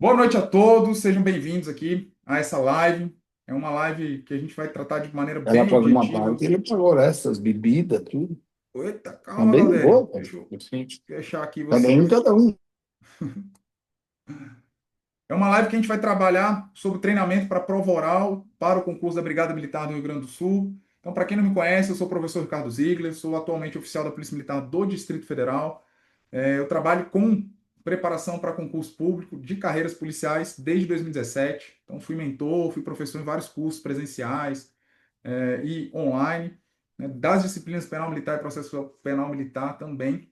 Boa noite a todos, sejam bem-vindos aqui a essa live. É uma live que a gente vai tratar de maneira Ela bem pagou uma objetiva. parte, ele pagou essas bebidas, tudo. Eita, calma, Também de Galdério. boa, cara. Deixa eu Assim, fechar aqui cada um, vocês. cada um. É uma live que a gente vai trabalhar sobre treinamento para prova oral para o concurso da Brigada Militar do Rio Grande do Sul. Então, para quem não me conhece, eu sou o professor Ricardo Ziegler, sou atualmente oficial da Polícia Militar do Distrito Federal. Eu trabalho com preparação para concurso público de carreiras policiais desde 2017. Então, fui mentor, fui professor em vários cursos presenciais, e online, né, das disciplinas penal militar e processo penal militar também.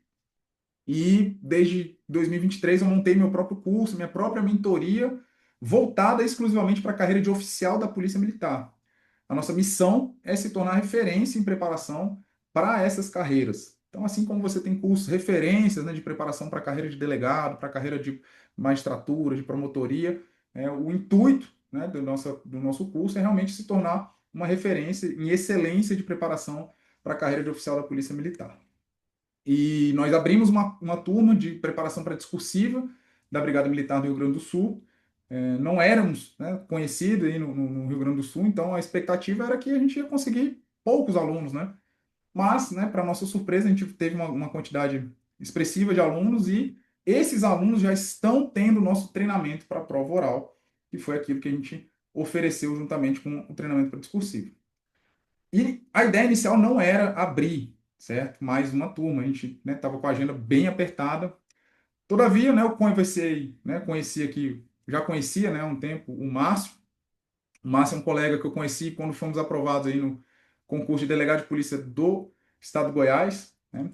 E desde 2023 eu montei meu próprio curso, minha própria mentoria, voltada exclusivamente para a carreira de oficial da Polícia Militar. A nossa missão é se tornar referência em preparação para essas carreiras. Então, assim como você tem cursos, referências, né, de preparação para a carreira de delegado, para a carreira de magistratura, de promotoria, o intuito, né, do nosso curso é realmente se tornar uma referência em excelência de preparação para a carreira de oficial da Polícia Militar. E nós abrimos uma turma de preparação para discursiva da Brigada Militar do Rio Grande do Sul. Não éramos, né, conhecidos aí no Rio Grande do Sul, então a expectativa era que a gente ia conseguir poucos alunos, né? Mas, né, para nossa surpresa, a gente teve uma quantidade expressiva de alunos e esses alunos já estão tendo nosso treinamento para a prova oral, que foi aquilo que a gente ofereceu juntamente com o treinamento para discursivo. E a ideia inicial não era abrir, certo? Mais uma turma, a gente estava, né, com a agenda bem apertada. Todavia, né, eu conversei, né, conheci aqui, já conhecia, né, há um tempo o Márcio. O Márcio é um colega que eu conheci quando fomos aprovados aí no concurso de delegado de polícia do estado de Goiás, né?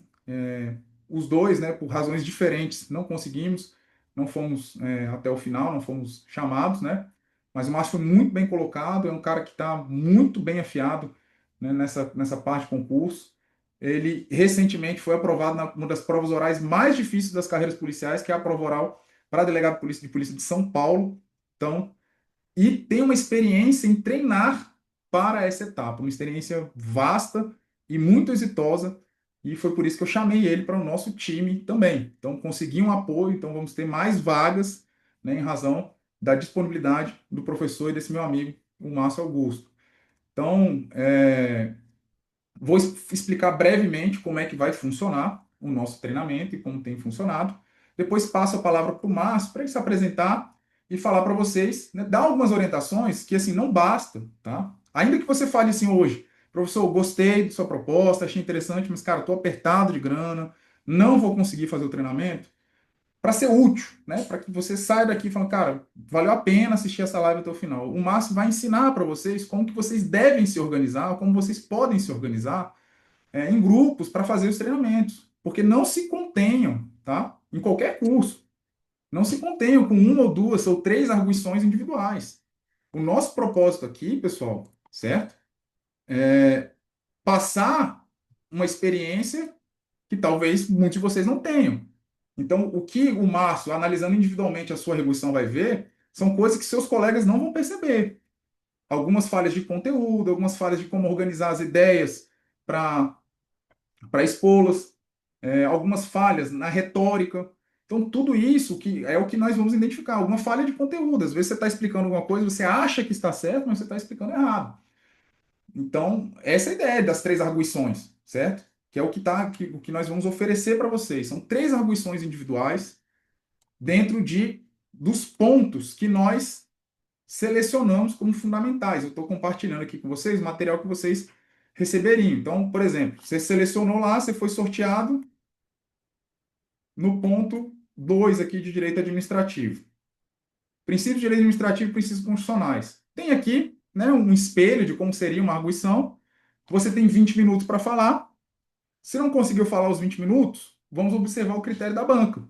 Os dois, né, por razões diferentes, não conseguimos, não fomos, até o final, não fomos chamados, né? Mas o Márcio foi muito bem colocado, é um cara que está muito bem afiado, né, nessa parte de concurso. Ele recentemente foi aprovado numa das provas orais mais difíceis das carreiras policiais, que é a prova oral para delegado de polícia de São Paulo. Então, e tem uma experiência em treinar para essa etapa, uma experiência vasta e muito exitosa, e foi por isso que eu chamei ele para o nosso time também. Então, consegui um apoio, então vamos ter mais vagas, né, em razão da disponibilidade do professor e desse meu amigo, o Márcio Augusto. Então, vou explicar brevemente como é que vai funcionar o nosso treinamento e como tem funcionado. Depois passo a palavra para o Márcio para ele se apresentar e falar para vocês, né, dar algumas orientações que assim não basta, tá? Ainda que você fale assim hoje, professor, gostei da sua proposta, achei interessante, mas cara, estou apertado de grana, não vou conseguir fazer o treinamento. Para ser útil, né? Para que você saia daqui falando, cara, valeu a pena assistir essa live até o final. O Márcio vai ensinar para vocês como que vocês devem se organizar, como vocês podem se organizar, em grupos para fazer os treinamentos. Porque não se contenham, tá? Em qualquer curso. Não se contenham com uma ou duas ou três arguições individuais. O nosso propósito aqui, pessoal, certo? Passar uma experiência que talvez muitos de vocês não tenham. Então, o que o Márcio, analisando individualmente a sua arguição, vai ver são coisas que seus colegas não vão perceber. Algumas falhas de conteúdo, algumas falhas de como organizar as ideias para expô-las, algumas falhas na retórica. Então, tudo isso que é o que nós vamos identificar. Alguma falha de conteúdo. Às vezes você está explicando alguma coisa, você acha que está certo, mas você está explicando errado. Então, essa é a ideia das três arguições, certo? Que é o que nós vamos oferecer para vocês. São três arguições individuais dentro dos pontos que nós selecionamos como fundamentais. Eu estou compartilhando aqui com vocês o material que vocês receberiam. Então, por exemplo, você selecionou lá, você foi sorteado no ponto 2 aqui de direito administrativo. Princípio de direito administrativo e princípios constitucionais. Tem aqui, né, um espelho de como seria uma arguição. Você tem 20 minutos para falar. Se não conseguiu falar os 20 minutos, vamos observar o critério da banca.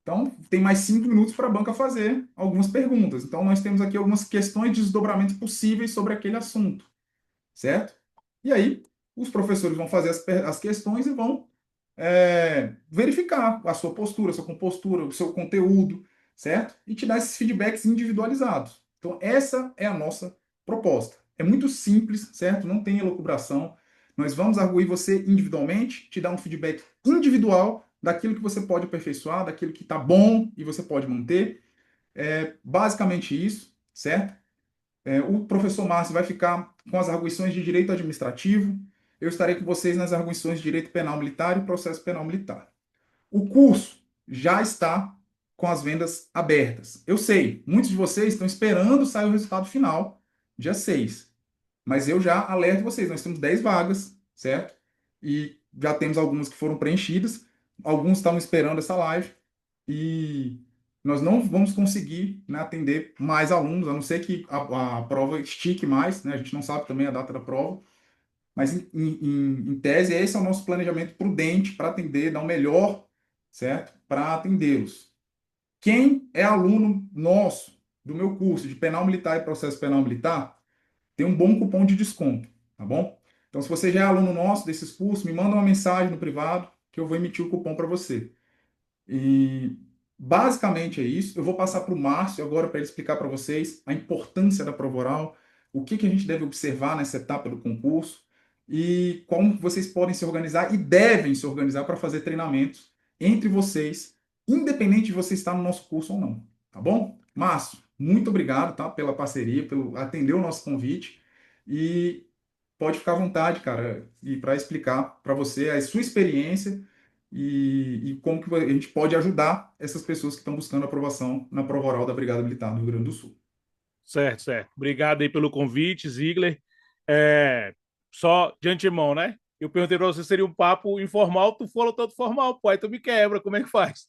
Então, tem mais 5 minutos para a banca fazer algumas perguntas. Então, nós temos aqui algumas questões de desdobramentos possíveis sobre aquele assunto, certo? E aí, os professores vão fazer as questões e vão verificar a sua postura, a sua compostura, o seu conteúdo, certo? E te dar esses feedbacks individualizados. Então, essa é a nossa proposta. É muito simples, certo? Não tem elucubração. Nós vamos arguir você individualmente, te dar um feedback individual daquilo que você pode aperfeiçoar, daquilo que está bom e você pode manter. É basicamente isso, certo? O professor Márcio vai ficar com as arguições de direito administrativo, eu estarei com vocês nas arguições de direito penal militar e processo penal militar. O curso já está com as vendas abertas. Eu sei, muitos de vocês estão esperando sair o resultado final, dia 6. Mas eu já alerto vocês, nós temos 10 vagas, certo? E já temos algumas que foram preenchidas, alguns estavam esperando essa live, e nós não vamos conseguir, né, atender mais alunos, a não ser que a prova estique mais, né? A gente não sabe também a data da prova, mas em tese esse é o nosso planejamento prudente para atender, dar o melhor, certo? Para atendê-los. Quem é aluno nosso, do meu curso de Penal Militar e Processo Penal Militar, tem um bom cupom de desconto, tá bom? Então, se você já é aluno nosso desses cursos, me manda uma mensagem no privado que eu vou emitir o cupom para você. E basicamente é isso. Eu vou passar para o Márcio agora para ele explicar para vocês a importância da prova oral, o que a gente deve observar nessa etapa do concurso e como vocês podem se organizar e devem se organizar para fazer treinamentos entre vocês, independente de você estar no nosso curso ou não, tá bom? Márcio, muito obrigado, tá, pela parceria, pelo atender o nosso convite e pode ficar à vontade, cara, e para explicar para você a sua experiência e como que a gente pode ajudar essas pessoas que estão buscando aprovação na prova oral da Brigada Militar do Rio Grande do Sul. Certo, certo. Obrigado aí pelo convite, Ziegler. É, só de antemão, né? Eu perguntei para você se seria um papo informal, tu falou todo formal, pô, aí tu me quebra, como é que faz?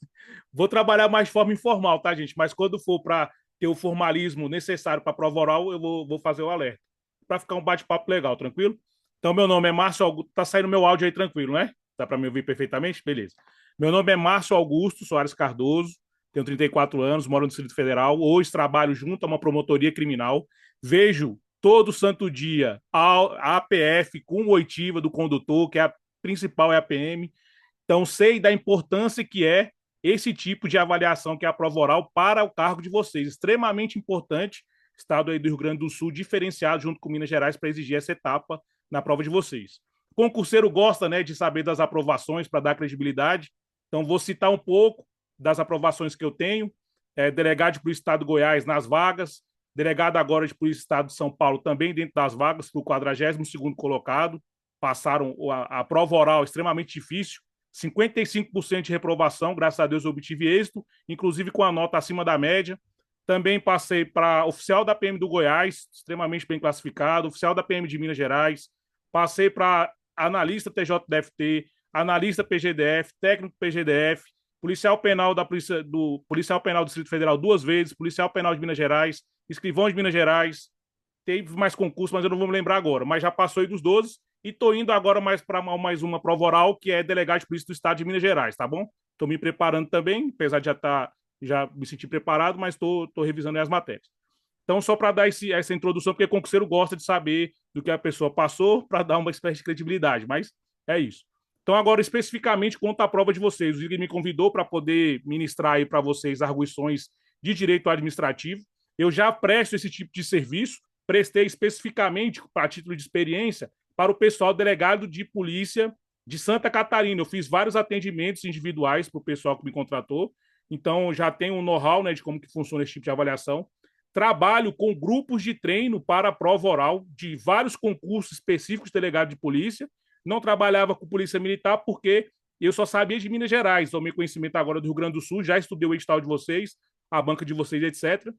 Vou trabalhar mais de forma informal, tá, gente? Mas quando for para ter o formalismo necessário para a prova oral, eu vou fazer o alerta. Para ficar um bate-papo legal, tranquilo? Então, meu nome é Márcio Augusto. Tá saindo meu áudio aí tranquilo, né? Dá para me ouvir perfeitamente? Beleza. Meu nome é Márcio Augusto Soares Cardoso, tenho 34 anos, moro no Distrito Federal, hoje trabalho junto a uma promotoria criminal, vejo todo santo dia a APF com oitiva do condutor, que é a principal é a PM, então sei da importância que é esse tipo de avaliação que é a prova oral para o cargo de vocês, extremamente importante, estado aí do Rio Grande do Sul diferenciado junto com Minas Gerais para exigir essa etapa na prova de vocês. O concurseiro gosta, né, de saber das aprovações para dar credibilidade, então vou citar um pouco das aprovações que eu tenho, delegado para o Estado de Goiás nas vagas, delegado agora de Polícia do Estado de São Paulo também dentro das vagas, para o 42º colocado, passaram a prova oral extremamente difícil, 55% de reprovação, graças a Deus eu obtive êxito, inclusive com a nota acima da média. Também passei para oficial da PM do Goiás, extremamente bem classificado, oficial da PM de Minas Gerais, passei para analista TJDFT, analista PGDF, técnico PGDF, policial penal policial penal do Distrito Federal 2 vezes, policial penal de Minas Gerais, escrivão de Minas Gerais, teve mais concurso, mas eu não vou me lembrar agora, mas já passou aí dos 12 e tô indo agora mais para mais uma prova oral, que é delegado de polícia do Estado de Minas Gerais, tá bom? Tô me preparando também, apesar de já me sentir preparado, mas tô revisando as matérias. Então, só para dar essa introdução, porque o concurseiro gosta de saber do que a pessoa passou para dar uma espécie de credibilidade, mas é isso. Então, agora, especificamente, quanto à prova de vocês, o Igor me convidou para poder ministrar aí para vocês arguições de direito administrativo. Eu já presto esse tipo de serviço, prestei especificamente, para título de experiência, para o pessoal delegado de polícia de Santa Catarina. Eu fiz vários atendimentos individuais para o pessoal que me contratou, então já tenho um know-how, né, de como que funciona esse tipo de avaliação. Trabalho com grupos de treino para a prova oral de vários concursos específicos de delegado de polícia. Não trabalhava com polícia militar porque eu só sabia de Minas Gerais. Tomei conhecimento agora do Rio Grande do Sul, já estudei o edital de vocês, a banca de vocês, etc.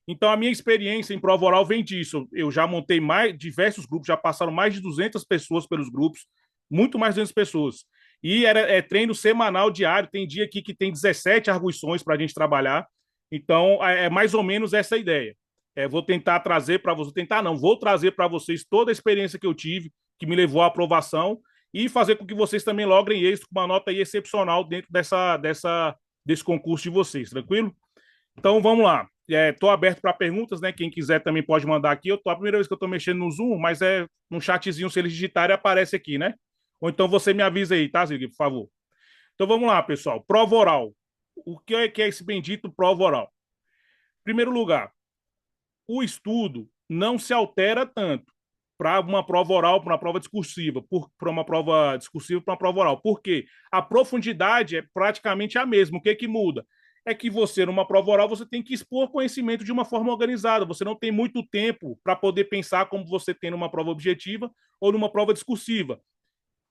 Então, a minha experiência em prova oral vem disso. Eu já montei diversos grupos, já passaram mais de 200 pessoas pelos grupos, muito mais de 200 pessoas. E é treino semanal, diário. Tem dia aqui que tem 17 arguições para a gente trabalhar. Então, é mais ou menos essa a ideia. Vou tentar trazer para vocês, vou trazer para vocês toda a experiência que eu tive, que me levou à aprovação, e fazer com que vocês também logrem êxito com uma nota aí excepcional dentro desse concurso de vocês, tranquilo? Então, vamos lá. Estou aberto para perguntas, né? Quem quiser também pode mandar aqui. A primeira vez que eu estou mexendo no Zoom, mas é um chatzinho, se eles digitarem, aparece aqui, né? Ou então você me avisa aí, tá, Zig, por favor. Então vamos lá, pessoal. Prova oral. O que é esse bendito prova oral? Em primeiro lugar, o estudo não se altera tanto para uma prova oral, para uma prova discursiva, para uma prova discursiva, para uma prova oral. Por quê? A profundidade é praticamente a mesma. O que muda? é que você, numa prova oral, você tem que expor conhecimento de uma forma organizada. Você não tem muito tempo para poder pensar como você tem numa prova objetiva ou numa prova discursiva.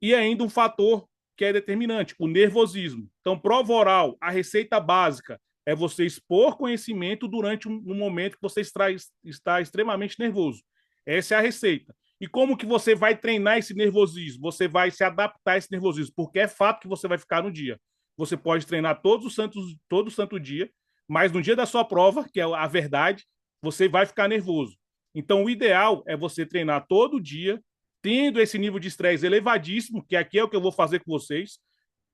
E ainda um fator que é determinante, o nervosismo. Então, prova oral, a receita básica é você expor conhecimento durante um momento que você está extremamente nervoso. Essa é a receita. E como que você vai treinar esse nervosismo? Você vai se adaptar a esse nervosismo, porque é fato que você vai ficar no dia. Você pode treinar todo santo dia, mas no dia da sua prova, que é a verdade, você vai ficar nervoso. Então, o ideal é você treinar todo dia, tendo esse nível de estresse elevadíssimo, que aqui é o que eu vou fazer com vocês.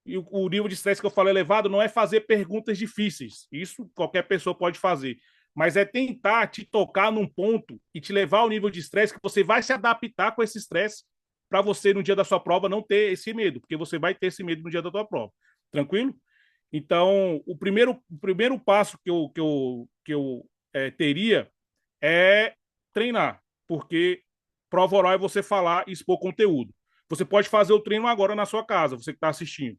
E o nível de estresse que eu falo elevado não é fazer perguntas difíceis. Isso qualquer pessoa pode fazer. Mas é tentar te tocar num ponto e te levar ao nível de estresse que você vai se adaptar com esse estresse para você, no dia da sua prova, não ter esse medo, porque você vai ter esse medo no dia da sua prova. Tranquilo? Então, o primeiro passo que eu teria é treinar, porque prova oral é você falar e expor conteúdo. Você pode fazer o treino agora na sua casa, você que está assistindo.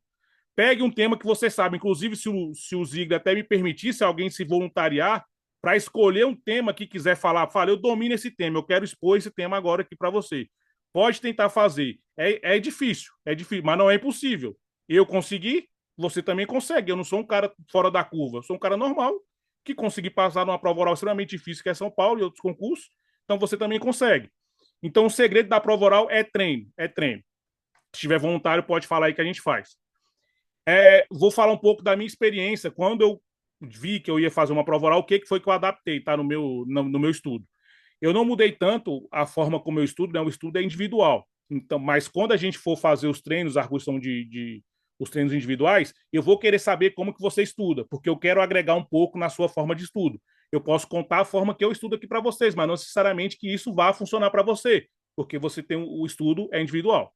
Pegue um tema que você sabe, inclusive se o Ziga até me permitir, se alguém se voluntariar, para escolher um tema que quiser falar, fala, eu domino esse tema, eu quero expor esse tema agora aqui para você. Pode tentar fazer. É difícil, mas não é impossível. Eu consegui, você também consegue. Eu não sou um cara fora da curva, eu sou um cara normal que consegui passar numa prova oral extremamente difícil, que é São Paulo e outros concursos. Então você também consegue. Então o segredo da prova oral é treino, é treino. Se tiver voluntário, pode falar aí que a gente faz. Vou falar um pouco da minha experiência. Quando eu vi que eu ia fazer uma prova oral, o que foi que eu adaptei, tá? No meu estudo. Eu não mudei tanto a forma como eu estudo, né? O estudo é individual. Então, mas quando a gente for fazer os treinos, a arguição os treinos individuais, eu vou querer saber como que você estuda, porque eu quero agregar um pouco na sua forma de estudo. Eu posso contar a forma que eu estudo aqui para vocês, mas não necessariamente que isso vá funcionar para você, porque você tem o estudo é individual.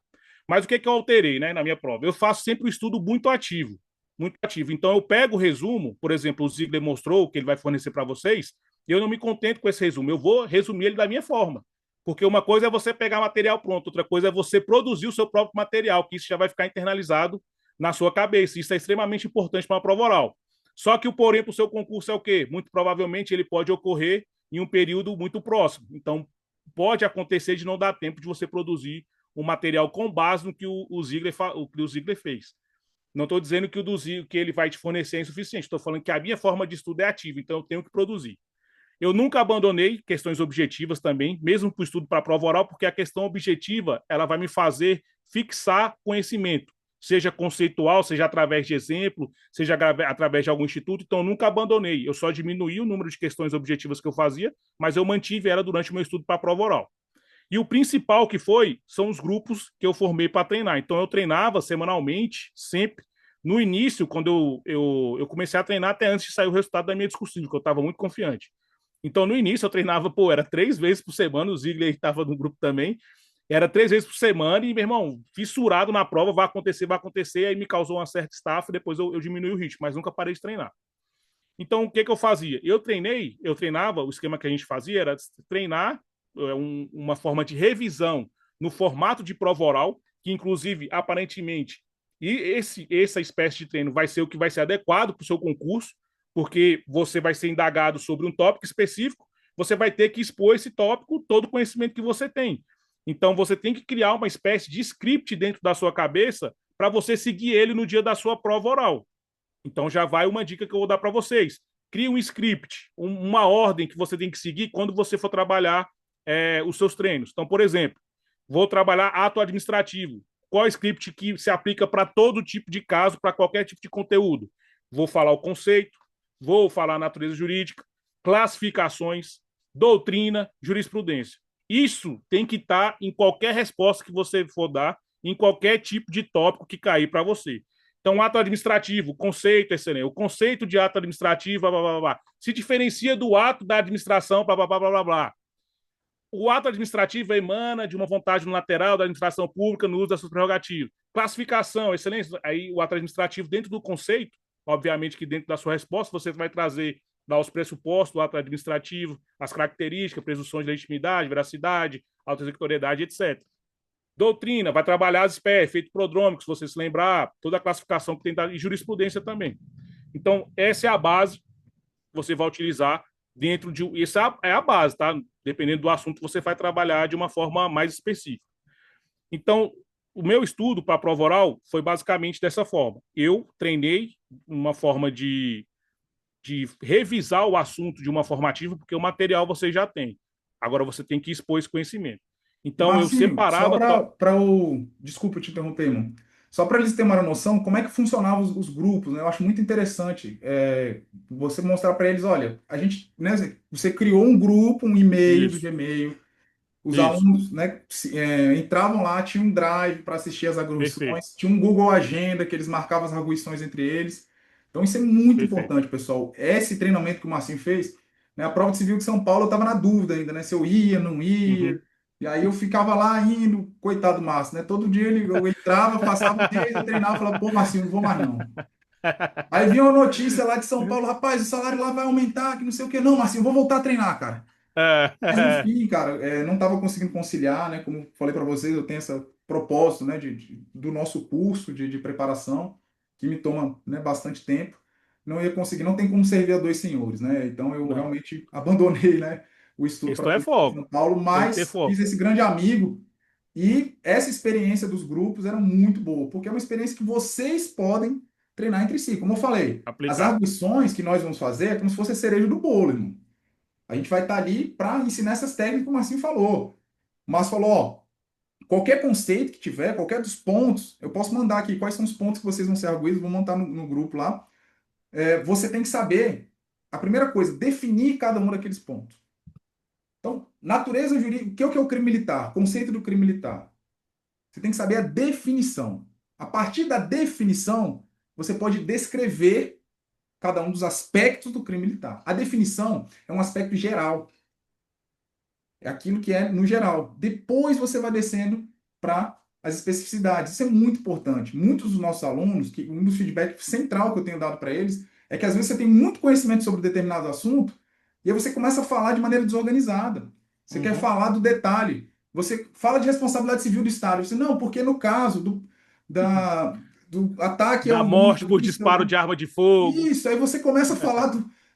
Mas o que eu alterei, né, na minha prova? Eu faço sempre o estudo muito ativo, muito ativo. Então eu pego o resumo, por exemplo, o Ziegler mostrou que ele vai fornecer para vocês, e eu não me contento com esse resumo, eu vou resumir ele da minha forma. Porque uma coisa é você pegar material pronto, outra coisa é você produzir o seu próprio material, que isso já vai ficar internalizado na sua cabeça. Isso é extremamente importante para uma prova oral. Só que o porém para o seu concurso é o quê? Muito provavelmente ele pode ocorrer em um período muito próximo. Então, pode acontecer de não dar tempo de você produzir um material com base no que o Ziegler fez. Não estou dizendo que o do Ziegler, que ele vai te fornecer é insuficiente. Estou falando que a minha forma de estudo é ativa, então eu tenho que produzir. Eu nunca abandonei questões objetivas também, mesmo para o estudo para a prova oral, porque a questão objetiva ela vai me fazer fixar conhecimento, seja conceitual, seja através de exemplo, seja através de algum instituto. Então, eu nunca abandonei. Eu só diminuí o número de questões objetivas que eu fazia, mas eu mantive ela durante o meu estudo para a prova oral. E o principal que são os grupos que eu formei para treinar. Então, eu treinava semanalmente, sempre. No início, quando eu comecei a treinar, até antes de sair o resultado da minha discursiva, que eu estava muito confiante. Então, no início, eu treinava, era 3 vezes por semana, o Ziegler estava no grupo também, era 3 vezes por semana, e, meu irmão, fissurado na prova, vai acontecer, aí me causou uma certa estafa, depois eu diminui o ritmo, mas nunca parei de treinar. Então, o que eu fazia? Eu treinava, o esquema que a gente fazia era treinar uma forma de revisão no formato de prova oral, que, inclusive, aparentemente, essa espécie de treino vai ser o que vai ser adequado para o seu concurso, porque você vai ser indagado sobre um tópico específico, você vai ter que expor esse tópico, todo o conhecimento que você tem. Então, você tem que criar uma espécie de script dentro da sua cabeça para você seguir ele no dia da sua prova oral. Então, já vai uma dica que eu vou dar para vocês. Crie um script, uma ordem que você tem que seguir quando você for trabalhar os seus treinos. Então, por exemplo, vou trabalhar ato administrativo. Qual script que se aplica para todo tipo de caso, para qualquer tipo de conteúdo? Vou falar o conceito, vou falar a natureza jurídica, classificações, doutrina, jurisprudência. Isso tem que estar em qualquer resposta que você for dar, em qualquer tipo de tópico que cair para você. Então, ato administrativo, conceito, excelente. O conceito de ato administrativo, blá, blá, blá, blá, se diferencia do ato da administração, blá, blá, blá, blá, blá. O ato administrativo emana de uma vontade unilateral da administração pública no uso das suas prerrogativas. Classificação, excelência. Aí o ato administrativo dentro do conceito, obviamente que dentro da sua resposta você vai dar os pressupostos do ato administrativo, as características, presunções de legitimidade, veracidade, autoexecutoriedade, etc. Doutrina, vai trabalhar as espécies, efeito prodrômico, se você se lembrar, toda a classificação que tem, e jurisprudência também. Então, essa é a base que você vai utilizar dentro de... Essa é a base, tá? Dependendo do assunto, você vai trabalhar de uma forma mais específica. Então, o meu estudo para a prova oral foi basicamente dessa forma. Eu treinei uma forma de revisar o assunto de uma formativa, porque o material você já tem. Agora você tem que expor esse conhecimento. Então, eu Marcinho, só separava... para o. Desculpa te interromper, irmão. Só para eles terem uma noção, como é que funcionavam os grupos, né? Eu acho muito interessante você mostrar para eles, olha, a gente, né, você criou um grupo, um e-mail do Isso, Gmail, os isso, alunos, né, entravam lá, tinha um Drive para assistir as perfeito, arguições, tinha um Google Agenda que eles marcavam as arguições entre eles. Então isso é muito perfeito. importante, pessoal. Esse treinamento que o Marcinho fez, né, a prova de civil de São Paulo, eu estava na dúvida ainda, né, se eu ia, não ia. Uhum. E aí eu ficava lá indo, coitado do Márcio, né? Todo dia eu entrava, passava um mês, eu treinava, falava, pô, Marcinho, não vou mais não. Aí vinha uma notícia lá de São Paulo, rapaz, o salário lá vai aumentar, que não sei o quê. Não, Marcinho, eu vou voltar a treinar, cara. Mas no fim, cara, não estava conseguindo conciliar, né? Como falei para vocês, eu tenho esse propósito, né, do nosso curso de preparação, que me toma, né, bastante tempo. Não ia conseguir, não tem como servir a dois senhores, né? Então eu Não, realmente abandonei, né, o estudo para questão é polícia de São foco. Paulo, Tem que ter mas fiz foco. esse grande amigo e essa experiência dos grupos era muito boa, porque é uma experiência que vocês podem treinar entre si. Como eu falei, as Aplicar. arguições que nós vamos fazer é como se fosse a cereja do bolo, irmão. A gente vai estar ali para ensinar essas técnicas que o Marcinho falou. O Márcio falou, ó, qualquer conceito que tiver, qualquer dos pontos, eu posso mandar aqui quais são os pontos que vocês vão ser arguídos, vou montar no grupo lá. Você tem que saber, a primeira coisa, definir cada um daqueles pontos. Então, natureza jurídica, o que é o crime militar? Conceito do crime militar. Você tem que saber a definição. A partir da definição, você pode descrever cada um dos aspectos do crime militar. A definição é um aspecto geral. É aquilo que é no geral. Depois você vai descendo para as especificidades. Isso é muito importante. Muitos dos nossos alunos, que um dos feedbacks central que eu tenho dado para eles, é que às vezes você tem muito conhecimento sobre determinado assunto e aí você começa a falar de maneira desorganizada. Você quer Uhum. falar do detalhe. Você fala de responsabilidade civil do Estado. Você, não, porque no caso do ataque Da ao morte por ministro, disparo de arma de fogo. isso, aí você começa a falar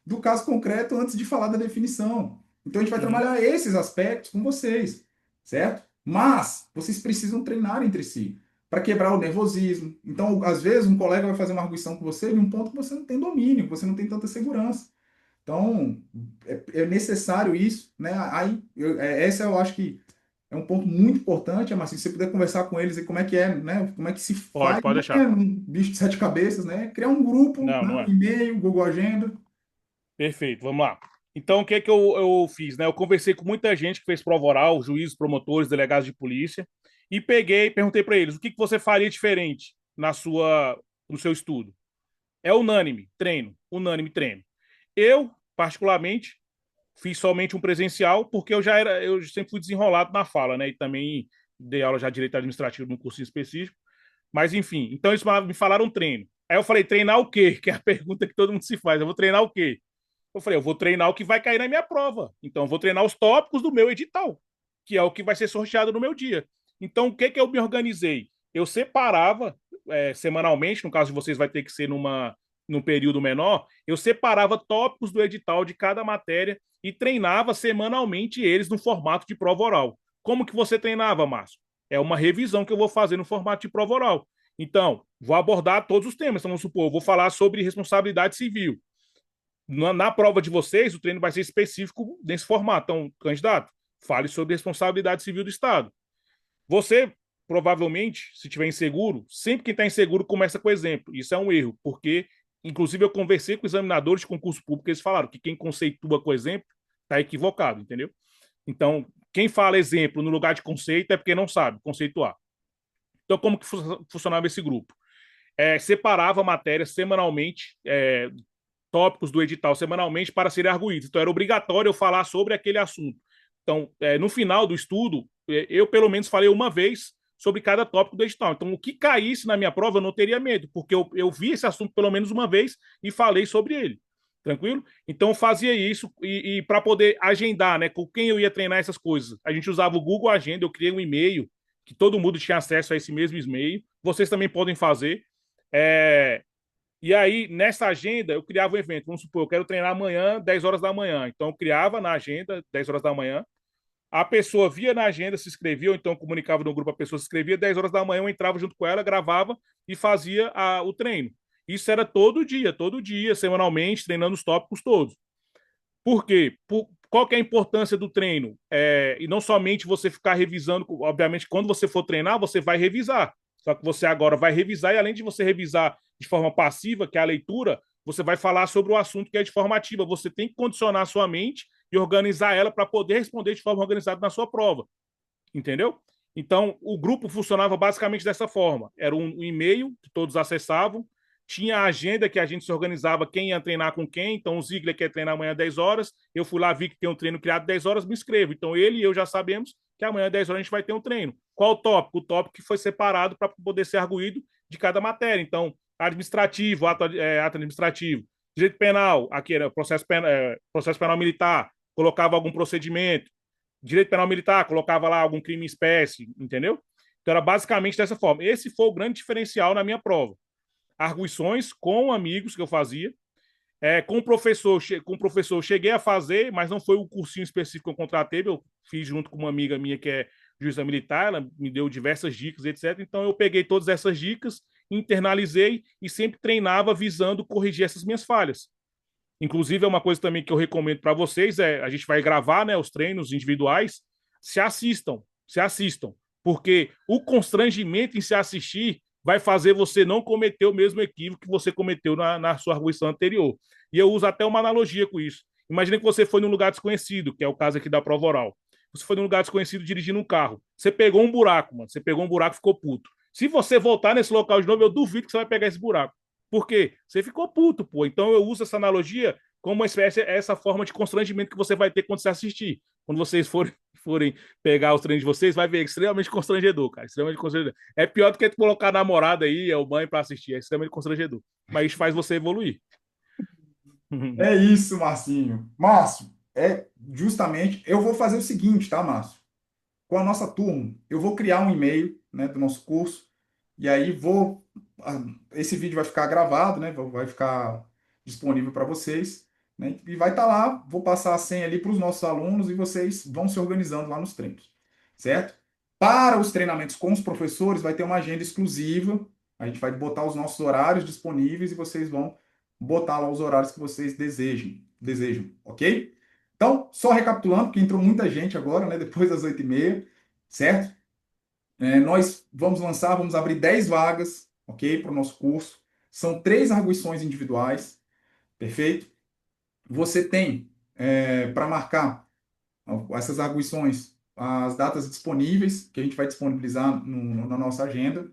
do caso concreto antes de falar da definição. Então a gente vai Uhum. trabalhar esses aspectos com vocês, certo? Mas vocês precisam treinar entre si para quebrar o nervosismo. Então, às vezes, um colega vai fazer uma arguição com você em um ponto que você não tem domínio, que você não tem tanta segurança. Então, é necessário isso, né? Aí, essa eu acho que é um ponto muito importante, mas se você puder conversar com eles e como é que é, né? Como é que se faz, Pode não é deixar. um bicho de sete cabeças, né? Criar um grupo, Não, né? não Um é. e-mail, Google Agenda. Perfeito, vamos lá. Então, o que é que eu fiz, né? Eu conversei com muita gente que fez prova oral, juízes, promotores, delegados de polícia, e perguntei para eles, o que que você faria diferente no seu estudo? É unânime treino. Eu, particularmente, fiz somente um presencial, porque eu sempre fui desenrolado na fala, né? E também dei aula já de direito administrativo num curso específico. Mas, enfim, então eles me falaram treino. Aí eu falei, treinar o quê? Que é a pergunta que todo mundo se faz. Eu vou treinar o quê? Eu falei, eu vou treinar o que vai cair na minha prova. Então, eu vou treinar os tópicos do meu edital, que é o que vai ser sorteado no meu dia. Então, o que que eu me organizei? Eu separava semanalmente, no caso de vocês vai ter que ser num período menor, eu separava tópicos do edital de cada matéria e treinava semanalmente eles no formato de prova oral. Como que você treinava, Márcio? É uma revisão que eu vou fazer no formato de prova oral. Então, vou abordar todos os temas. Então, vamos supor, eu vou falar sobre responsabilidade civil. Na prova de vocês, o treino vai ser específico nesse formato. Então, candidato, fale sobre responsabilidade civil do Estado. Você, provavelmente, se estiver inseguro, sempre quem está inseguro começa com exemplo. Isso é um erro, porque, inclusive, eu conversei com examinadores de concurso público, eles falaram que quem conceitua com exemplo está equivocado, entendeu? Então, quem fala exemplo no lugar de conceito é porque não sabe conceituar. Então, como que funcionava esse grupo? Separava matérias semanalmente, tópicos do edital semanalmente para serem arguídos. Então, era obrigatório eu falar sobre aquele assunto. Então, no final do estudo, eu pelo menos falei uma vez sobre cada tópico do edital. Então, o que caísse na minha prova, eu não teria medo, porque eu vi esse assunto pelo menos uma vez e falei sobre ele. Tranquilo? Então, eu fazia isso e para poder agendar, né, com quem eu ia treinar essas coisas. A gente usava o Google Agenda, eu criei um e-mail que todo mundo tinha acesso a esse mesmo e-mail. Vocês também podem fazer. É, E aí, nessa agenda, eu criava um evento. Vamos supor, eu quero treinar amanhã, 10 horas da manhã. Então, eu criava na agenda, 10 horas da manhã. A pessoa via na agenda, se inscrevia, ou então comunicava no grupo, a pessoa se inscrevia, 10 horas da manhã, eu entrava junto com ela, gravava e fazia o treino. Isso era todo dia, semanalmente, treinando os tópicos todos. Por quê? Qual que é a importância do treino? E não somente você ficar revisando, obviamente, quando você for treinar, você vai revisar. Só que você agora vai revisar, e além de você revisar de forma passiva, que é a leitura, você vai falar sobre o assunto que é de forma ativa. Você tem que condicionar a sua mente e organizar ela para poder responder de forma organizada na sua prova. Entendeu? Então, o grupo funcionava basicamente dessa forma. Era um e-mail que todos acessavam, tinha a agenda que a gente se organizava quem ia treinar com quem. Então, o Ziegler quer treinar amanhã às 10 horas. Eu fui lá, vi que tem um treino criado 10 horas, me inscrevo. Então, ele e eu já sabemos que amanhã às 10 horas a gente vai ter um treino. Qual o tópico? O tópico que foi separado para poder ser arguído de cada matéria. Então, administrativo, ato administrativo, direito penal, aqui era processo penal militar, colocava algum procedimento, direito penal militar, colocava lá algum crime em espécie, entendeu? Então era basicamente dessa forma. Esse foi o grande diferencial na minha prova. Arguições com amigos que eu fazia, com o professor cheguei a fazer, mas não foi o cursinho específico que eu contratei, eu fiz junto com uma amiga minha que é juíza militar, ela me deu diversas dicas, etc. Então eu peguei todas essas dicas, internalizei e sempre treinava visando corrigir essas minhas falhas. Inclusive, é uma coisa também que eu recomendo para vocês, a gente vai gravar, né, os treinos individuais, se assistam, porque o constrangimento em se assistir vai fazer você não cometer o mesmo equívoco que você cometeu na sua arguição anterior. E eu uso até uma analogia com isso. Imagina que você foi num lugar desconhecido, que é o caso aqui da prova oral. Você foi num lugar desconhecido dirigindo um carro. Você pegou um buraco, mano. Você pegou um buraco e ficou puto. Se você voltar nesse local de novo, eu duvido que você vai pegar esse buraco. Por quê? Você ficou puto, pô. Então eu uso essa analogia como uma espécie, essa forma de constrangimento que você vai ter quando você assistir. Quando vocês forem pegar os treinos de vocês, vai ver extremamente constrangedor, cara. Extremamente constrangedor. É pior do que tu colocar a namorada aí, é o mãe para assistir. É extremamente constrangedor. Mas isso faz você evoluir. É isso, Marcinho. Márcio, justamente, eu vou fazer o seguinte, tá, Márcio? Com a nossa turma, eu vou criar um e-mail, né, do nosso curso, e aí esse vídeo vai ficar gravado, né, vai ficar disponível para vocês, né, e vai estar lá, vou passar a senha ali para os nossos alunos e vocês vão se organizando lá nos treinos, certo? Para os treinamentos com os professores, vai ter uma agenda exclusiva, a gente vai botar os nossos horários disponíveis e vocês vão botar lá os horários que vocês desejam, ok? Então, só recapitulando, porque entrou muita gente agora, né, depois das 8h30, certo? Nós vamos abrir 10 vagas, ok, para o nosso curso. São 3 arguições individuais, perfeito? Você tem, para marcar essas arguições, as datas disponíveis, que a gente vai disponibilizar na nossa agenda.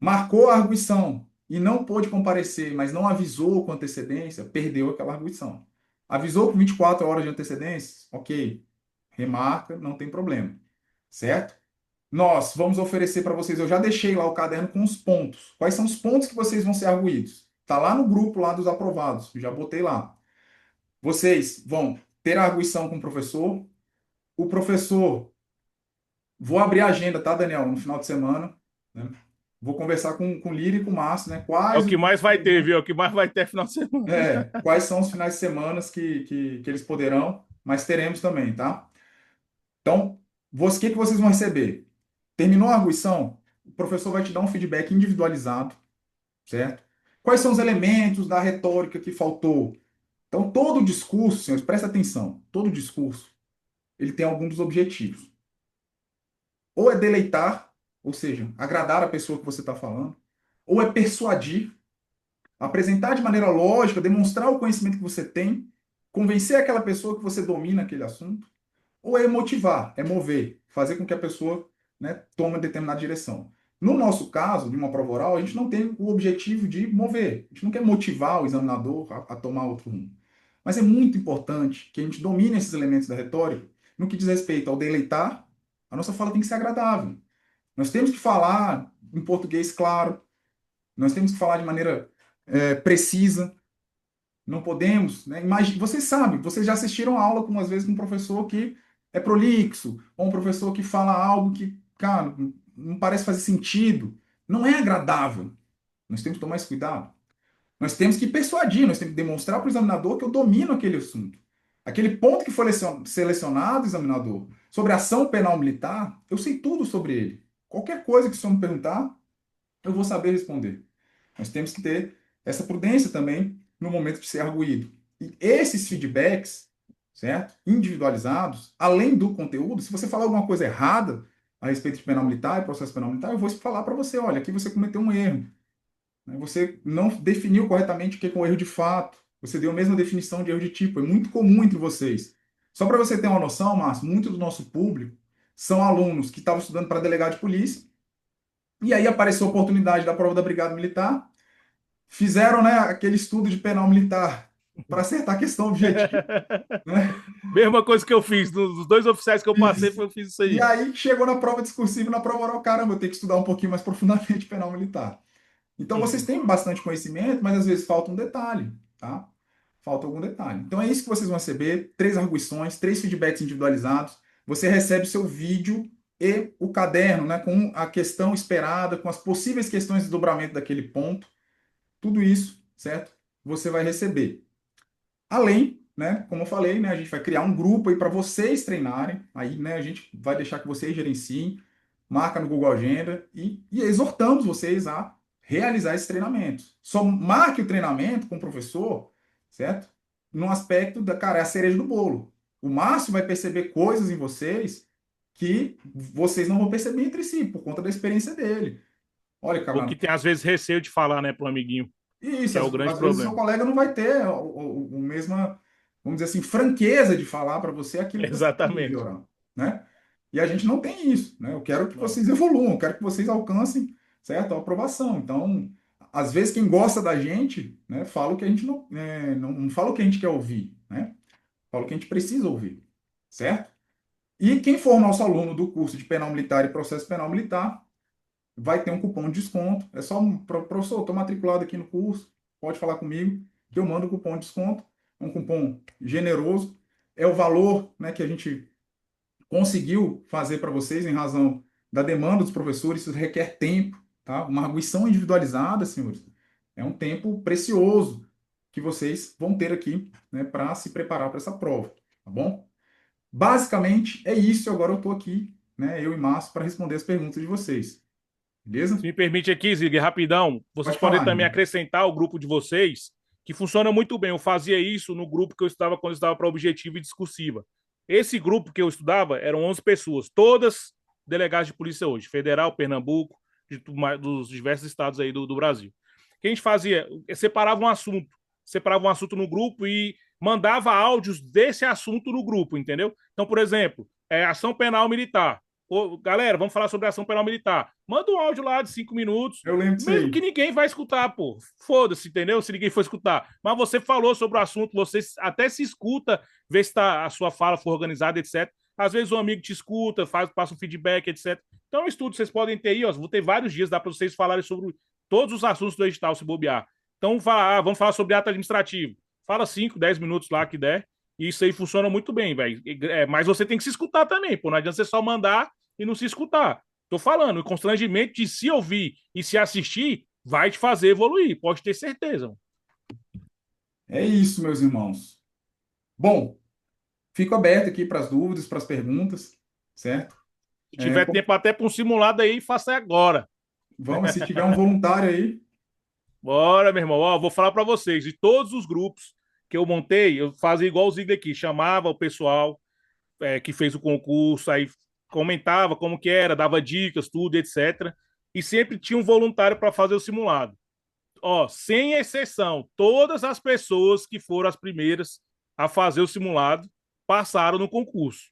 Marcou a arguição e não pôde comparecer, mas não avisou com antecedência, perdeu aquela arguição. Avisou com 24 horas de antecedência? Ok, remarca, não tem problema, certo? Nós vamos oferecer para vocês, eu já deixei lá o caderno com os pontos. Quais são os pontos que vocês vão ser arguídos? Tá lá no grupo lá dos aprovados, já botei lá. Vocês vão ter a arguição com o professor, vou abrir a agenda, tá, Daniel, no final de semana, né? Vou conversar com o Lírio e com o Márcio, né? É o que mais vai ter, viu? É o que mais vai ter final de semana. Quais são os finais de semana que eles poderão, mas teremos também, tá? Então, o que vocês vão receber? Terminou a arguição, o professor vai te dar um feedback individualizado, certo? Quais são os elementos da retórica que faltou? Então, todo discurso, senhores, presta atenção, todo discurso, ele tem algum dos objetivos. Ou é deleitar, ou seja, agradar a pessoa que você está falando, ou é persuadir, apresentar de maneira lógica, demonstrar o conhecimento que você tem, convencer aquela pessoa que você domina aquele assunto, ou é motivar, é mover, fazer com que a pessoa, né, tome uma determinada direção. No nosso caso, de uma prova oral, a gente não tem o objetivo de mover, a gente não quer motivar o examinador a tomar outro rumo. Mas é muito importante que a gente domine esses elementos da retórica no que diz respeito ao deleitar. A nossa fala tem que ser agradável. Nós temos que falar em português claro, nós temos que falar de maneira precisa, não podemos, né? Vocês sabem, vocês já assistiram a aula às vezes com um professor que é prolixo, ou um professor que fala algo que, cara, não parece fazer sentido. Não é agradável. Nós temos que tomar esse cuidado. Nós temos que persuadir, nós temos que demonstrar para o examinador que eu domino aquele assunto. Aquele ponto que foi selecionado, examinador, sobre ação penal militar, eu sei tudo sobre ele. Qualquer coisa que o senhor me perguntar, eu vou saber responder. Nós temos que ter essa prudência também no momento de ser arguído. E esses feedbacks, certo? Individualizados, além do conteúdo, se você falar alguma coisa errada a respeito de penal militar e processo penal militar, eu vou falar para você, olha, aqui você cometeu um erro. Você não definiu corretamente o que é um erro de fato. Você deu a mesma definição de erro de tipo. É muito comum entre vocês. Só para você ter uma noção, Márcio, muito do nosso público são alunos que estavam estudando para delegado de polícia, e aí apareceu a oportunidade da prova da Brigada Militar, fizeram, né, aquele estudo de penal militar para acertar a questão objetiva, né? Mesma coisa que eu fiz, dos dois oficiais que eu passei, Isso. eu fiz isso E aí. aí chegou na prova discursiva e na prova oral, caramba, eu tenho que estudar um pouquinho mais profundamente penal militar. Então vocês têm bastante conhecimento, mas às vezes falta um detalhe, tá? Falta algum detalhe. Então é isso que vocês vão receber: 3 arguições, 3 feedbacks individualizados. Você recebe o seu vídeo e o caderno, né, com a questão esperada, com as possíveis questões de desdobramento daquele ponto. Tudo isso, certo? Você vai receber. Além, né, como eu falei, né, a gente vai criar um grupo aí para vocês treinarem. Aí, né, a gente vai deixar que vocês gerenciem, marca no Google Agenda e exortamos vocês a realizar esses treinamentos. Só marque o treinamento com o professor, certo? No aspecto da, cara, é a cereja do bolo. O Márcio vai perceber coisas em vocês que vocês não vão perceber entre si, por conta da experiência dele. Olha, Ou cara, que tem, às vezes, receio de falar, né, pro amiguinho, isso, que é o grande às vezes o seu problema. colega não vai ter o mesma, vamos dizer assim, franqueza de falar para você aquilo que você precisa Exatamente. melhorar, né? E a gente não tem isso, né? Eu quero que Não. vocês evoluam, eu quero que vocês alcancem, certo? A aprovação. Então, às vezes quem gosta da gente, né, fala o que a gente não fala o que a gente quer ouvir, né? Fala o que a gente precisa ouvir, certo? E quem for nosso aluno do curso de Penal Militar e Processo Penal Militar, vai ter um cupom de desconto. É só, professor, estou matriculado aqui no curso, pode falar comigo, que eu mando o cupom de desconto. É um cupom generoso. É o valor, né, que a gente conseguiu fazer para vocês em razão da demanda dos professores. Isso requer tempo, tá? Uma arguição individualizada, senhores. É um tempo precioso que vocês vão ter aqui, né, para se preparar para essa prova, tá bom? Basicamente é isso. Agora eu estou aqui, né, eu e Márcio, para responder as perguntas de vocês. Se Beleza? me permite aqui, Zig, rapidão, vocês Pode podem falar, também irmão. acrescentar o grupo de vocês, que funciona muito bem. Eu fazia isso no grupo que eu estava quando eu estava para objetiva e discursiva. Esse grupo que eu estudava eram 11 pessoas, todas delegadas de polícia hoje, federal, Pernambuco, dos diversos estados aí do Brasil. O que a gente fazia? Separava um assunto no grupo e mandava áudios desse assunto no grupo, entendeu? Então, por exemplo, ação penal militar. Ô, galera, vamos falar sobre ação penal militar. Manda um áudio lá de 5 minutos, Eu lembro disso mesmo que aí. ninguém vai escutar, pô. Foda-se, entendeu? Se ninguém for escutar. Mas você falou sobre o assunto, você até se escuta, vê se tá, a sua fala for organizada, etc. Às vezes um amigo te escuta, passa um feedback, etc. Então, é um estudo vocês podem ter aí, ó. Vou ter vários dias, dá para vocês falarem sobre todos os assuntos do edital, se bobear. Então, vamos falar sobre ato administrativo. Fala 5, 10 minutos lá que der. E isso aí funciona muito bem, velho. Mas você tem que se escutar também, pô. Não adianta você só mandar e não se escutar. Tô falando, o constrangimento de se ouvir e se assistir vai te fazer evoluir, pode ter certeza. É isso, meus irmãos. Bom, fico aberto aqui para as dúvidas, para as perguntas, certo? Se tiver tempo até para um simulado aí, faça agora. Vamos, se tiver um voluntário aí, Bora, meu irmão. Ó, vou falar para vocês, de todos os grupos que eu montei, eu fazia igual o Ziggler aqui, chamava o pessoal que fez o concurso, aí comentava como que era, dava dicas, tudo, etc. E sempre tinha um voluntário para fazer o simulado. Ó, sem exceção, todas as pessoas que foram as primeiras a fazer o simulado passaram no concurso.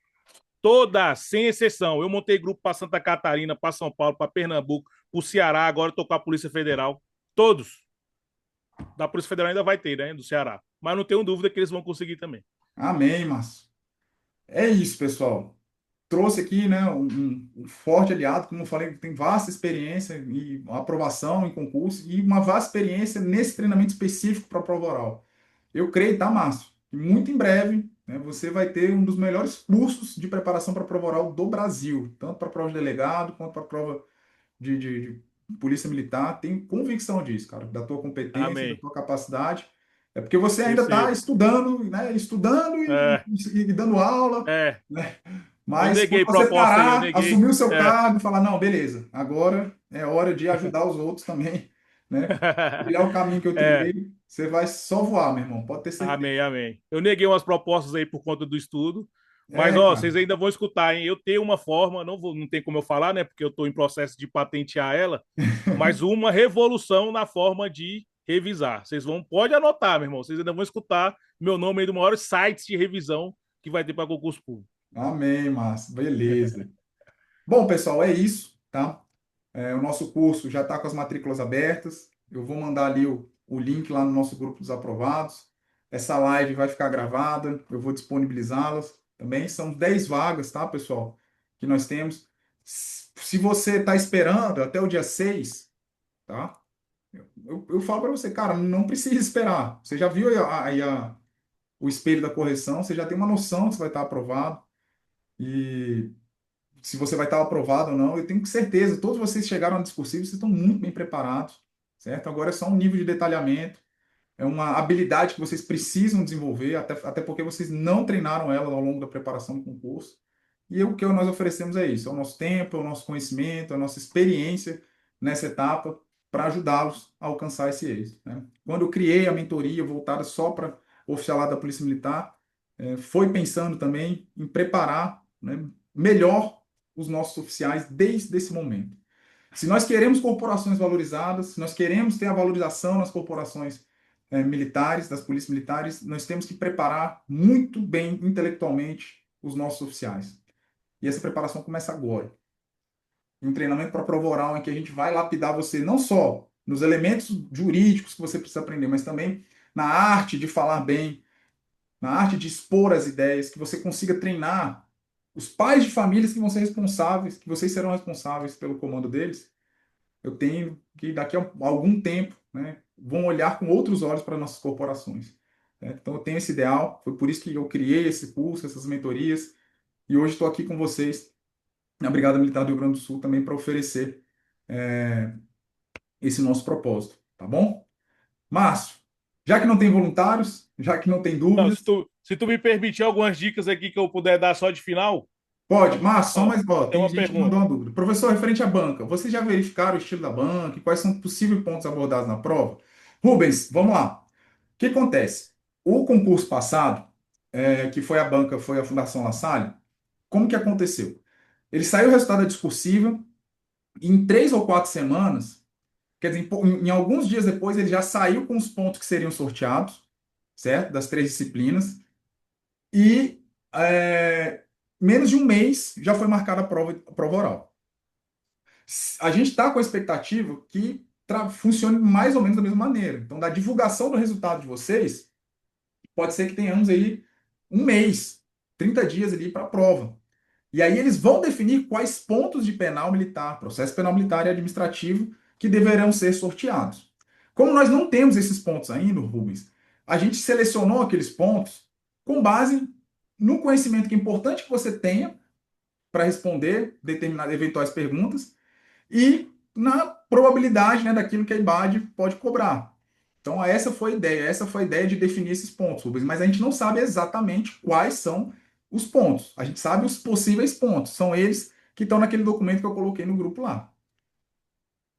Todas, sem exceção. Eu montei grupo para Santa Catarina, para São Paulo, para Pernambuco, para o Ceará, agora estou com a Polícia Federal. Todos. Da Polícia Federal ainda vai ter, né? Do Ceará. Mas não tenho dúvida que eles vão conseguir também. amém, Márcio. É isso, pessoal. Trouxe aqui, né, um forte aliado, como eu falei, que tem vasta experiência e aprovação em concurso e uma vasta experiência nesse treinamento específico para a prova oral. Eu creio, tá, Márcio? Que muito em breve, né, você vai ter um dos melhores cursos de preparação para a prova oral do Brasil, tanto para a prova de delegado quanto para a prova Polícia Militar, tenho convicção disso, cara, da tua competência, da Amém. tua capacidade. É porque você ainda está Recebo. estudando, né? Estudando É, e dando aula, é. né? Eu Mas quando neguei você proposta aí, eu parar, neguei. assumir o seu É. cargo e falar, não, beleza, agora é hora de ajudar os outros também, né? Trilhar o caminho que eu É. trilhei, você vai só voar, meu irmão, pode ter certeza. Amém, amém. Eu neguei umas propostas aí por conta do estudo, mas É, ó, cara. vocês ainda vão escutar, hein? Eu tenho uma forma, não tem como eu falar, né? Porque eu estou em processo de patentear ela, mas uma revolução na forma de revisar. Vocês vão, pode anotar, meu irmão. Vocês ainda vão escutar meu nome aí do maior site de revisão que vai ter para concurso público. Amém, Márcio. Beleza. Bom, pessoal, é isso, tá? O nosso curso já está com as matrículas abertas. Eu vou mandar ali o link lá no nosso grupo dos aprovados. Essa live vai ficar gravada, eu vou disponibilizá-las também. São 10 vagas, tá, pessoal? Que nós temos. Se você está esperando até o dia 6, tá? Eu falo para você, cara, não precisa esperar. Você já viu o espelho da correção, você já tem uma noção se vai estar aprovado. E se você vai estar aprovado ou não, eu tenho certeza, todos vocês chegaram ao discursivo, vocês estão muito bem preparados, certo? Agora é só um nível de detalhamento, é uma habilidade que vocês precisam desenvolver, até porque vocês não treinaram ela ao longo da preparação do concurso. E o que nós oferecemos é isso, é o nosso tempo, é o nosso conhecimento, é a nossa experiência nessa etapa para ajudá-los a alcançar esse êxito, né? Quando eu criei a mentoria voltada só para oficialado da Polícia Militar, foi pensando também em preparar, né, melhor os nossos oficiais desde esse momento. Se nós queremos corporações valorizadas, se nós queremos ter a valorização nas corporações militares, das polícias militares, nós temos que preparar muito bem intelectualmente os nossos oficiais. E essa preparação começa agora. Um treinamento para prova oral em que a gente vai lapidar você não só nos elementos jurídicos que você precisa aprender, mas também na arte de falar bem, na arte de expor as ideias, que você consiga treinar os pais de famílias que vão ser responsáveis, que vocês serão responsáveis pelo comando deles. Eu tenho que daqui a algum tempo, né, vão olhar com outros olhos para nossas corporações. Né? Então eu tenho esse ideal, foi por isso que eu criei esse curso, essas mentorias, e hoje estou aqui com vocês na Brigada Militar do Rio Grande do Sul também para oferecer é, esse nosso propósito, tá bom? Márcio, já que não tem voluntários, já que não tem Não, dúvidas, se tu me permitir algumas dicas aqui que eu puder dar só de final, pode, Márcio, só ó, mais, ó, tem tem uma gente que mandou pergunta. uma dúvida. Professor, referente à banca, vocês já verificaram o estilo da banca e quais são os possíveis pontos abordados na prova? Rubens, vamos lá. O que acontece? O concurso passado, que foi a banca, foi a Fundação La Salle, como que aconteceu? Ele saiu o resultado da discursiva, e em 3 ou 4 semanas, quer dizer, em alguns dias depois, ele já saiu com os pontos que seriam sorteados, certo? Das 3 disciplinas, e menos de um mês já foi marcada a prova oral. A gente está com a expectativa que funcione mais ou menos da mesma maneira. Então, da divulgação do resultado de vocês, pode ser que tenhamos aí um mês, 30 dias ali para a prova. E aí eles vão definir quais pontos de penal militar, processo penal militar e administrativo que deverão ser sorteados. Como nós não temos esses pontos ainda, Rubens, a gente selecionou aqueles pontos com base no conhecimento que é importante que você tenha para responder determinadas eventuais perguntas e na probabilidade, né, daquilo que a IBAD pode cobrar. Então, essa foi a ideia de definir esses pontos, Rubens, mas a gente não sabe exatamente quais são os pontos. A gente sabe os possíveis pontos, são eles que estão naquele documento que eu coloquei no grupo lá.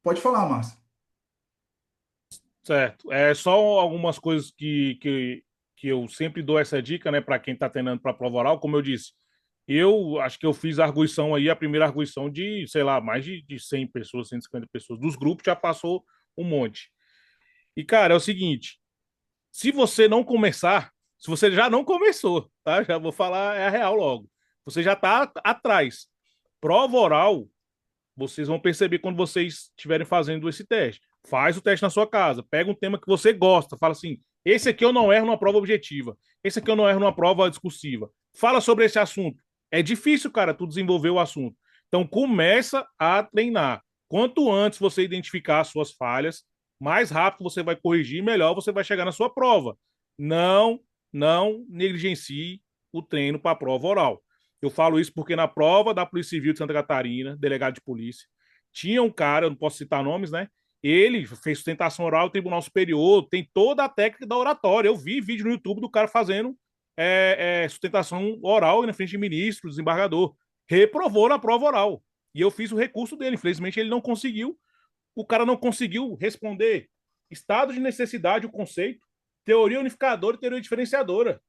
Pode falar, Márcio. Certo. É só algumas coisas que eu sempre dou essa dica, né, para quem está treinando para prova oral. Como eu disse, eu acho que eu fiz a arguição aí, a primeira arguição de, sei lá, mais de 100 pessoas, 150 pessoas. Dos grupos já passou um monte. E, cara, é o seguinte: se você não começar, se você já não começou, tá? Já vou falar é a real logo. Você já está atrás. Prova oral, vocês vão perceber quando vocês estiverem fazendo esse teste. Faz o teste na sua casa, pega um tema que você gosta, fala assim: esse aqui eu não erro numa prova objetiva, esse aqui eu não erro numa prova discursiva. Fala sobre esse assunto. É difícil, cara, tu desenvolver o assunto. Então começa a treinar. Quanto antes você identificar as suas falhas, mais rápido você vai corrigir, melhor você vai chegar na sua prova. Não, não negligencie o treino para a prova oral. Eu falo isso porque na prova da Polícia Civil de Santa Catarina, delegado de polícia, Tinha um cara, eu não posso citar nomes, né? Ele fez sustentação oral no Tribunal Superior, tem toda a técnica da oratória. Eu vi vídeo no YouTube do cara fazendo sustentação oral na frente de ministro, desembargador. Reprovou na prova oral. E eu fiz o recurso dele. Infelizmente, ele não conseguiu. O cara não conseguiu responder estado de necessidade, o conceito, teoria unificadora e teoria diferenciadora.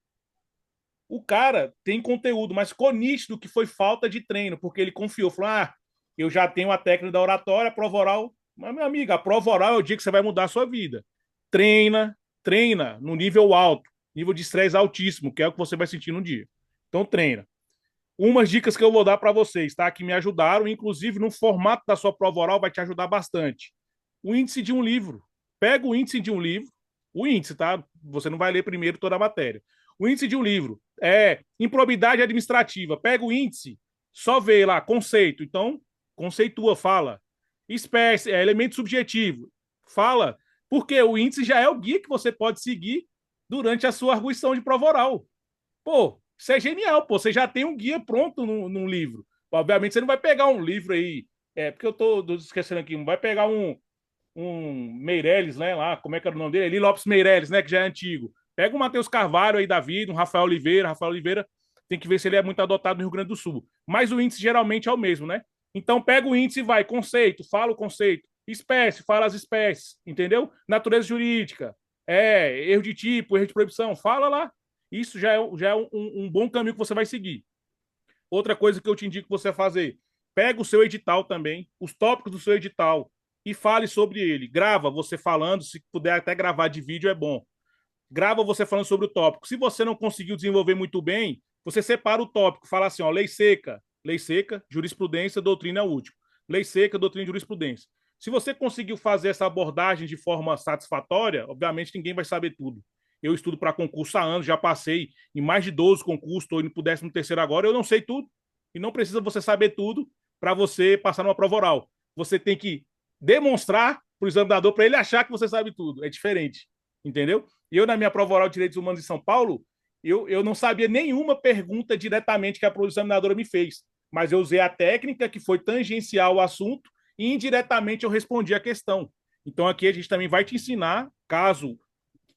O cara tem conteúdo, mas ficou nítido que foi falta de treino, porque ele confiou, falou: eu já tenho a técnica da oratória, a prova oral. Mas, meu amigo, a prova oral é o dia que você vai mudar a sua vida. Treina, treina no nível alto, nível de estresse altíssimo, que é o que você vai sentir no dia. Então, treina. Umas dicas que eu vou dar para vocês, tá? Que me ajudaram, inclusive no formato da sua prova oral, vai te ajudar bastante. O índice de um livro. Pega o índice de um livro, o índice, tá? Você não vai ler primeiro toda a matéria. O índice de um livro é improbidade administrativa. Pega o índice, só vê lá, conceito. Então, conceitua, fala. Espécie, elemento subjetivo. Fala. Porque o índice já é o guia que você pode seguir durante a sua arguição de prova oral. Pô, isso é genial, pô. Você já tem um guia pronto num livro. Obviamente, você não vai pegar um livro aí. Porque eu tô esquecendo aqui. Não vai pegar um Meirelles, né? Lá, como é que era o nome dele? Eli Lopes Meirelles, né? Que já é antigo. Pega o Matheus Carvalho aí da vida, um Rafael Oliveira. Rafael Oliveira tem que ver se ele é muito adotado no Rio Grande do Sul. Mas o índice geralmente é o mesmo, né? Então pega o índice e vai, conceito, fala o conceito. Espécie, fala as espécies, entendeu? Natureza jurídica, erro de tipo, erro de proibição, fala lá. Isso já é um bom caminho que você vai seguir. Outra coisa que eu te indico você fazer, pega o seu edital também, os tópicos do seu edital e fale sobre ele. Grava você falando, se puder até gravar de vídeo é bom. Grava você falando sobre o tópico. Se você não conseguiu desenvolver muito bem, você separa o tópico, fala assim, ó, lei seca, jurisprudência, doutrina útil. Lei seca, doutrina e jurisprudência. Se você conseguiu fazer essa abordagem de forma satisfatória, obviamente ninguém vai saber tudo. Eu estudo para concurso há anos, já passei em mais de 12 concursos, estou indo para o 13º agora, eu não sei tudo. E não precisa você saber tudo para você passar numa prova oral. Você tem que demonstrar para o examinador para ele achar que você sabe tudo. É diferente, entendeu? Eu, na minha prova oral de Direitos Humanos em São Paulo, eu não sabia nenhuma pergunta diretamente que a examinadora me fez, mas eu usei a técnica que foi tangencial ao assunto e indiretamente eu respondi a questão. Então aqui a gente também vai te ensinar, caso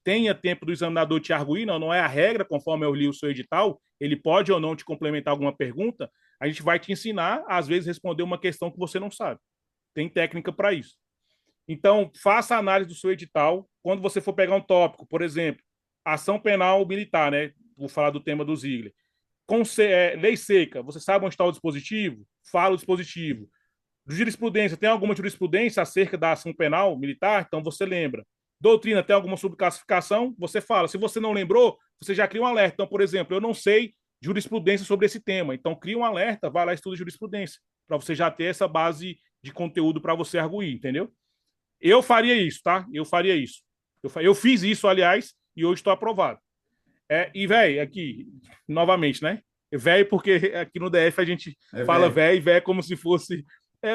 tenha tempo do examinador te arguir, não é a regra, conforme eu li o seu edital, ele pode ou não te complementar alguma pergunta, a gente vai te ensinar, às vezes, responder uma questão que você não sabe. Tem técnica para isso. Então, faça a análise do seu edital. Quando você for pegar um tópico, por exemplo, ação penal militar, né? Vou falar do tema do Ziegler. Lei seca, você sabe onde está o dispositivo? Fala o dispositivo. Jurisprudência, tem alguma jurisprudência acerca da ação penal militar? Então você lembra. Doutrina, tem alguma subclassificação? Você fala. Se você não lembrou, você já cria um alerta. Então, por exemplo, eu não sei jurisprudência sobre esse tema. Então, cria um alerta, vai lá e estuda jurisprudência, para você já ter essa base de conteúdo para você arguir, entendeu? Eu faria isso, tá? Eu faria isso. Eu fiz isso, aliás, e hoje estou aprovado. E, velho, aqui, novamente, né? Velho, porque aqui no DF a gente fala velho, e velho como se fosse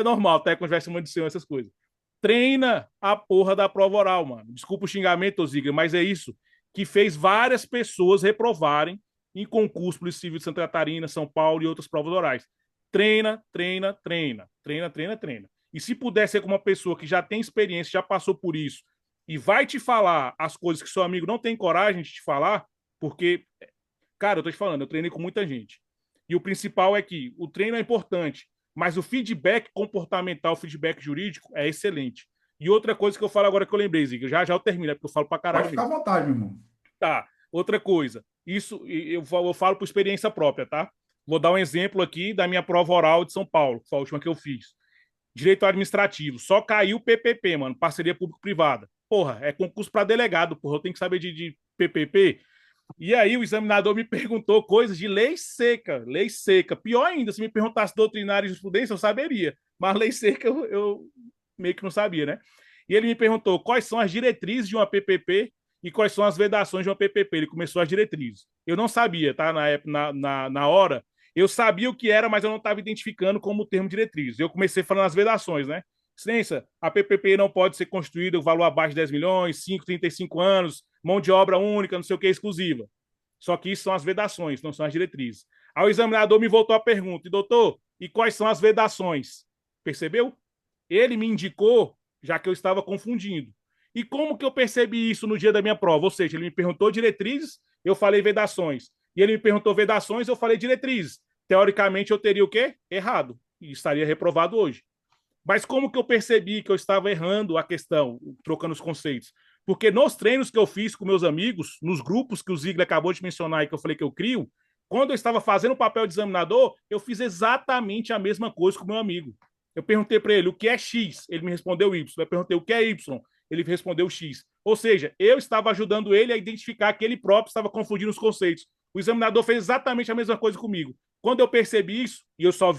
normal, até conversa uma edição, essas coisas. Treina a porra da prova oral, mano. Desculpa o xingamento, Ziga, mas é isso que fez várias pessoas reprovarem em concurso Polícia Civil de Santa Catarina, São Paulo e outras provas orais. Treina, treina, treina. Treina, treina, treina. E se puder ser com uma pessoa que já tem experiência, já passou por isso, e vai te falar as coisas que seu amigo não tem coragem de te falar, porque, cara, eu tô te falando, eu treinei com muita gente. E o principal é que o treino é importante, mas o feedback comportamental, o feedback jurídico é excelente. E outra coisa que eu falo agora que eu lembrei, Ziga, já eu termino, porque eu falo pra caralho. Pode ficar à vontade, meu irmão. Tá, outra coisa, isso eu falo por experiência própria, tá? Vou dar um exemplo aqui da minha prova oral de São Paulo, que foi a última que eu fiz. Direito administrativo, só caiu o PPP, mano, parceria público-privada. Porra, é concurso para delegado, porra, eu tenho que saber de PPP. E aí o examinador me perguntou coisas de lei seca, lei seca. Pior ainda, se me perguntasse doutrinária e jurisprudência, eu saberia. Mas lei seca eu meio que não sabia, né? E ele me perguntou quais são as diretrizes de uma PPP e quais são as vedações de uma PPP. Ele começou as diretrizes. Eu não sabia, tá? Na hora, eu sabia o que era, mas eu não estava identificando como termo diretriz. Eu comecei falando as vedações, né? Excelência, a PPP não pode ser construída o valor abaixo de 10 milhões, 5, 35 anos, mão de obra única, não sei o que, exclusiva. Só que isso são as vedações, não são as diretrizes. Aí o examinador me voltou a pergunta, doutor, e quais são as vedações? Percebeu? Ele me indicou, já que eu estava confundindo. E como que eu percebi isso no dia da minha prova? Ou seja, ele me perguntou diretrizes, eu falei vedações. E ele me perguntou vedações, eu falei diretrizes. Teoricamente, eu teria o quê? Errado. E estaria reprovado hoje. Mas como que eu percebi que eu estava errando a questão, trocando os conceitos? Porque nos treinos que eu fiz com meus amigos, nos grupos que o Ziegler acabou de mencionar e que eu falei que eu crio, quando eu estava fazendo o papel de examinador, eu fiz exatamente a mesma coisa com o meu amigo. Eu perguntei para ele o que é X, ele me respondeu Y. Eu perguntei o que é Y, ele respondeu X. Ou seja, eu estava ajudando ele a identificar que ele próprio estava confundindo os conceitos. O examinador fez exatamente a mesma coisa comigo. Quando eu percebi isso, e eu só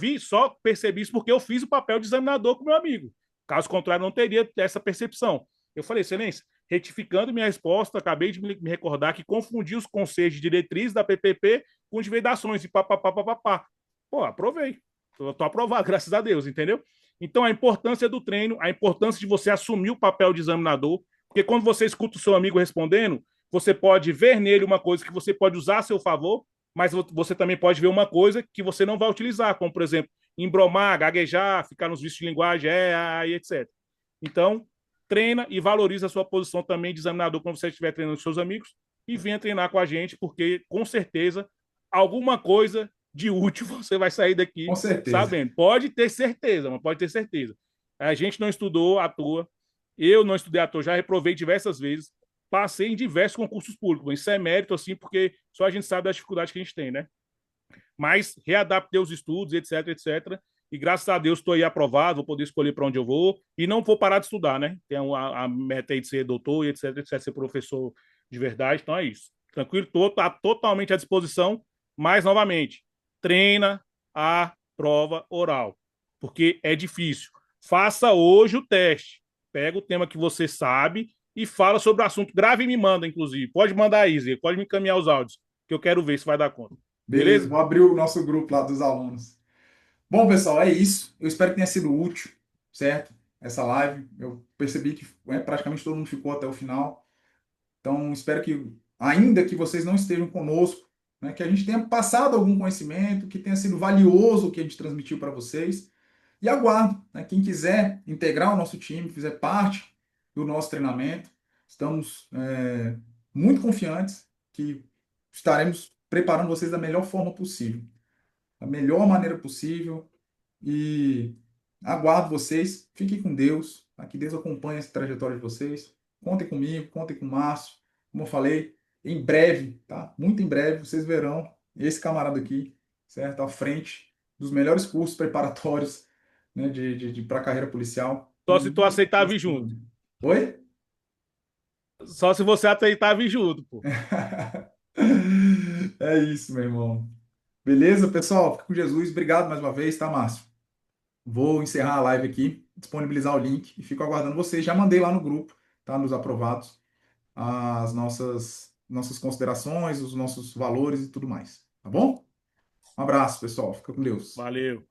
percebi isso porque eu fiz o papel de examinador com meu amigo. Caso contrário, não teria essa percepção. Eu falei, excelência, retificando minha resposta, acabei de me recordar que confundi os conceitos de diretriz da PPP com de vedações e papapá. Pô, aprovei. Tô aprovado, graças a Deus, entendeu? Então, a importância do treino, a importância de você assumir o papel de examinador, porque quando você escuta o seu amigo respondendo, você pode ver nele uma coisa que você pode usar a seu favor, mas você também pode ver uma coisa que você não vai utilizar, como, por exemplo, embromar, gaguejar, ficar nos vícios de linguagem, etc. Então, treina e valoriza a sua posição também de examinador quando você estiver treinando com seus amigos e venha treinar com a gente, porque, com certeza, alguma coisa de útil você vai sair Com daqui certeza. sabendo. Pode ter certeza, mas pode ter certeza. A gente não estudou à toa, eu não estudei à toa, já reprovei diversas vezes, passei em diversos concursos públicos. Isso é mérito, assim, porque só a gente sabe das dificuldades que a gente tem, né? Mas readaptei os estudos, etc, etc. E graças a Deus estou aí aprovado, vou poder escolher para onde eu vou e não vou parar de estudar, né? Tem a meta aí de ser doutor, etc, etc, ser professor de verdade. Então é isso. Tranquilo, está totalmente à disposição. Mas, novamente, treina a prova oral, porque é difícil. Faça hoje o teste. Pega o tema que você sabe e fala sobre o assunto. Grave e me manda, inclusive. Pode mandar aí, Zé. Pode me encaminhar os áudios, que eu quero ver se vai dar conta. Beleza, Beleza? vou abrir o nosso grupo lá dos alunos. Bom, pessoal, é isso. Eu espero que tenha sido útil, certo? Essa live. Eu percebi que praticamente todo mundo ficou até o final. Então, espero que, ainda que vocês não estejam conosco, né, que a gente tenha passado algum conhecimento, que tenha sido valioso o que a gente transmitiu para vocês. E aguardo, né, quem quiser integrar o nosso time, fizer parte do nosso treinamento, estamos muito confiantes que estaremos preparando vocês da melhor forma possível, da melhor maneira possível. E aguardo vocês. Fiquem com Deus. Que Deus acompanhe essa trajetória de vocês. Contem comigo, contem com o Márcio. Como eu falei, em breve, tá? Muito em breve, vocês verão esse camarada aqui, certo? À frente dos melhores cursos preparatórios, né, para a carreira policial. Só se tu aceitar vir junto. Oi? Só se você aceitar vir junto, pô. É isso, meu irmão. Beleza, pessoal? Fica com Jesus. Obrigado mais uma vez, tá, Márcio? Vou encerrar a live aqui, disponibilizar o link e fico aguardando vocês. Já mandei lá no grupo, tá? Nos aprovados, as nossas considerações, os nossos valores e tudo mais. Tá bom? Um abraço, pessoal. Fica com Deus. Valeu.